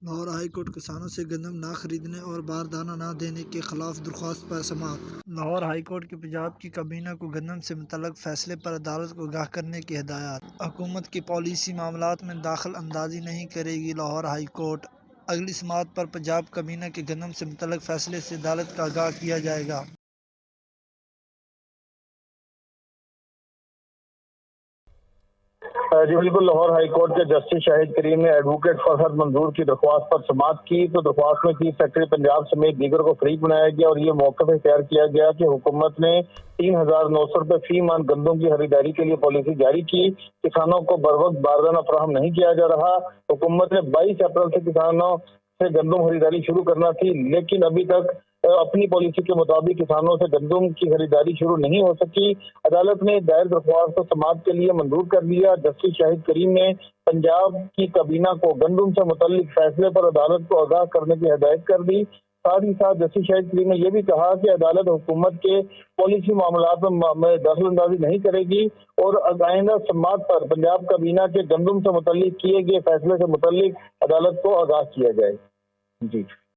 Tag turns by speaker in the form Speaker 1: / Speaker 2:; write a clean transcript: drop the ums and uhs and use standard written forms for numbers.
Speaker 1: Lahore high court کسانوں سے گندم نہ خریدنے اور باردانہ نہ دینے کے خلاف درخواست پر سماعت۔ لاہور ہائی کورٹ کی پنجاب کی کابینہ کو گندم سے متعلق فیصلے پر عدالت کو آگاہ کرنے کی ہدایت۔ حکومت کی پالیسی معاملات میں دخل اندازی نہیں کرے گی لاہور ہائی کورٹ۔ اگلی سماعت پر پنجاب کابینہ کے گندم سے متعلق فیصلے سے عدالت کو آگاہ کیا جائے گا۔
Speaker 2: جی بالکل، لاہور ہائی کورٹ کے جسٹس شاہد کریم نے ایڈوکیٹ فرحت منظور کی درخواست پر سماعت کی تو درخواست میں چیف سیکرٹری پنجاب سمیت دیگر کو فریق بنایا گیا اور یہ موقف اختیار کیا گیا کہ حکومت نے 3,900 روپے فی مان گندم کی خریداری کے لیے پالیسی جاری کی، کسانوں کو بروقت باردانہ فراہم نہیں کیا جا رہا۔ حکومت نے 22 اپریل سے کسانوں سے گندم خریداری شروع کرنا تھی، لیکن ابھی تک اپنی پالیسی کے مطابق کسانوں سے گندم کی خریداری شروع نہیں ہو سکی۔ عدالت نے دائر درخواست کو سماعت کے لیے منظور کر لیا۔ جسٹس شاہد کریم نے پنجاب کی کابینہ کو گندم سے متعلق فیصلے پر عدالت کو آگاہ کرنے کی ہدایت کر دی۔ ساتھ ہی ساتھ جسٹس شاہد کریم نے یہ بھی کہا کہ عدالت حکومت کے پالیسی معاملات میں دخل اندازی نہیں کرے گی اور آئندہ سماعت پر پنجاب کابینہ کے گندم سے متعلق کیے گئے فیصلے سے متعلق عدالت کو آگاہ کیا جائے۔ جی